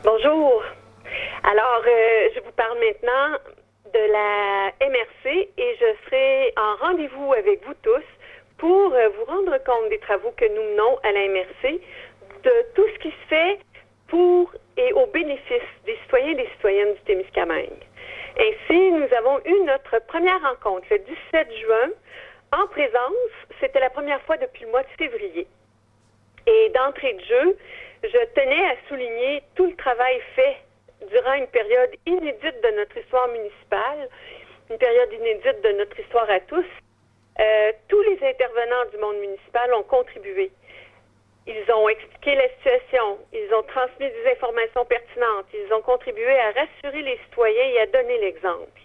Bonjour. Alors, je vous parle maintenant de la MRC et je serai en rendez-vous avec vous tous pour vous rendre compte des travaux que nous menons à la MRC, de tout ce qui se fait pour et au bénéfice des citoyens et des citoyennes du Témiscamingue. Ainsi, nous avons eu notre première rencontre le 17 juin en présence. C'était la première fois depuis le mois de février. Et d'entrée de jeu, je tenais à souligner tout le travail fait durant une période inédite de notre histoire municipale, une période inédite de notre histoire à tous. Tous les intervenants du monde municipal ont contribué. Ils ont expliqué la situation, ils ont transmis des informations pertinentes, ils ont contribué à rassurer les citoyens et à donner l'exemple.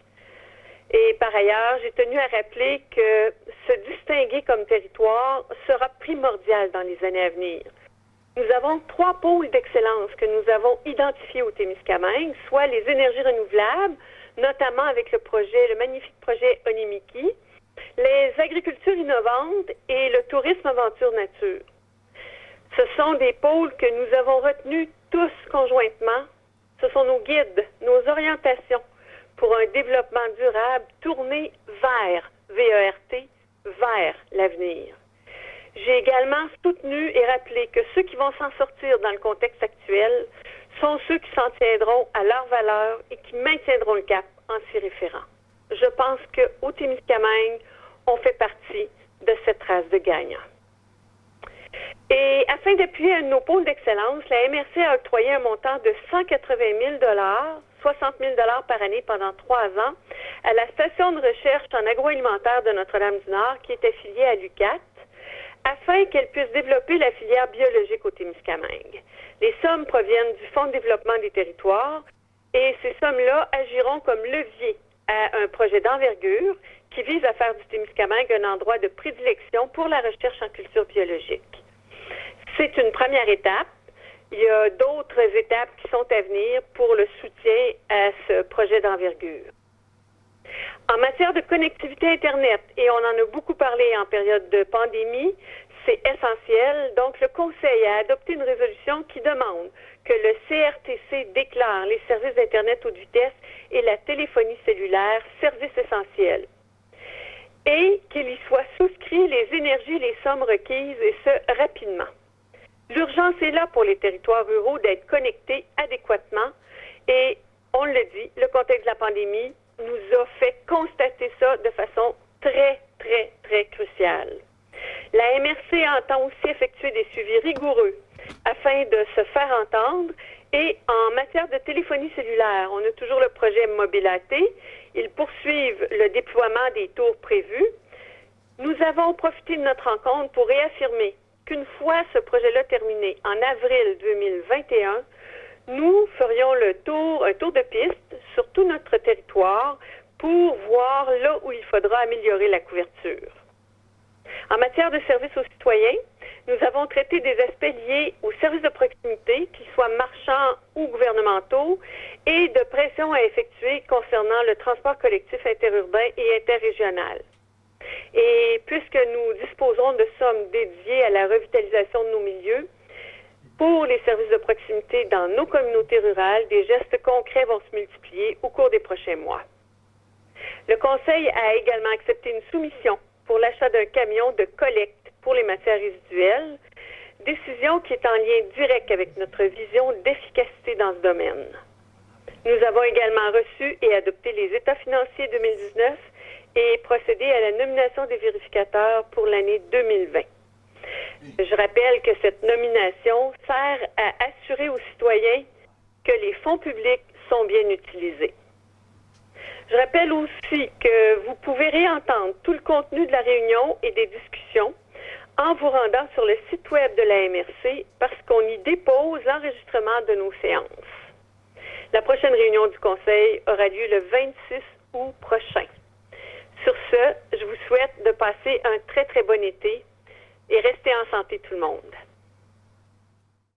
Et par ailleurs, j'ai tenu à rappeler que se distinguer comme territoire sera primordial dans les années à venir. Nous avons 3 pôles d'excellence que nous avons identifiés au Témiscamingue, soit les énergies renouvelables, notamment avec le magnifique projet Onimiki, les agricultures innovantes et le tourisme aventure nature. Ce sont des pôles que nous avons retenus tous conjointement. Ce sont nos guides, nos orientations pour un développement durable tourné vers, V-E-R-T, vers l'avenir. J'ai également soutenu et rappelé que ceux qui vont s'en sortir dans le contexte actuel sont ceux qui s'en tiendront à leurs valeurs et qui maintiendront le cap en s'y référant. Je pense qu'au Témiscamingue, on fait partie de cette race de gagnants. Et afin d'appuyer un de nos pôles d'excellence, la MRC a octroyé un montant de 180 000 60 000 par année pendant 3 ans, à la station de recherche en agroalimentaire de Notre-Dame-du-Nord, qui est affiliée à l'UQAT, afin qu'elle puisse développer la filière biologique au Témiscamingue. Les sommes proviennent du Fonds de développement des territoires et ces sommes-là agiront comme levier à un projet d'envergure qui vise à faire du Témiscamingue un endroit de prédilection pour la recherche en culture biologique. C'est une première étape. Il y a d'autres étapes qui sont à venir pour le soutien à ce projet d'envergure. En matière de connectivité Internet, et on en a beaucoup parlé en période de pandémie, c'est essentiel. Donc, le Conseil a adopté une résolution qui demande que le CRTC déclare les services d'Internet haute vitesse et la téléphonie cellulaire services essentiels et qu'il y soit souscrit les énergies et les sommes requises, et ce, rapidement. L'urgence est là pour les territoires ruraux d'être connectés adéquatement et, on le dit, le contexte de la pandémie nous a fait constater ça de façon très, très, très cruciale. La MRC entend aussi effectuer des suivis rigoureux afin de se faire entendre et en matière de téléphonie cellulaire, on a toujours le projet Mobilaté. Ils poursuivent le déploiement des tours prévus. Nous avons profité de notre rencontre pour réaffirmer qu'une fois ce projet-là terminé en avril 2021, nous ferions un tour de piste sur tout notre territoire pour voir là où il faudra améliorer la couverture. En matière de services aux citoyens, nous avons traité des aspects liés aux services de proximité, qu'ils soient marchands ou gouvernementaux, et de pression à effectuer concernant le transport collectif interurbain et interrégional. Et puisque nous disposons de sommes dédiées à la revitalisation de nos milieux, pour les services de proximité dans nos communautés rurales, des gestes concrets vont se multiplier au cours des prochains mois. Le Conseil a également accepté une soumission pour l'achat d'un camion de collecte pour les matières résiduelles, décision qui est en lien direct avec notre vision d'efficacité dans ce domaine. Nous avons également reçu et adopté les états financiers 2019 et procédé à la nomination des vérificateurs pour l'année 2020. Je rappelle que cette nomination sert à assurer aux citoyens que les fonds publics sont bien utilisés. Je rappelle aussi que vous pouvez réentendre tout le contenu de la réunion et des discussions en vous rendant sur le site web de la MRC parce qu'on y dépose l'enregistrement de nos séances. La prochaine réunion du Conseil aura lieu le 26 août prochain. Sur ce, je vous souhaite de passer un très, très bon été et restez en santé tout le monde.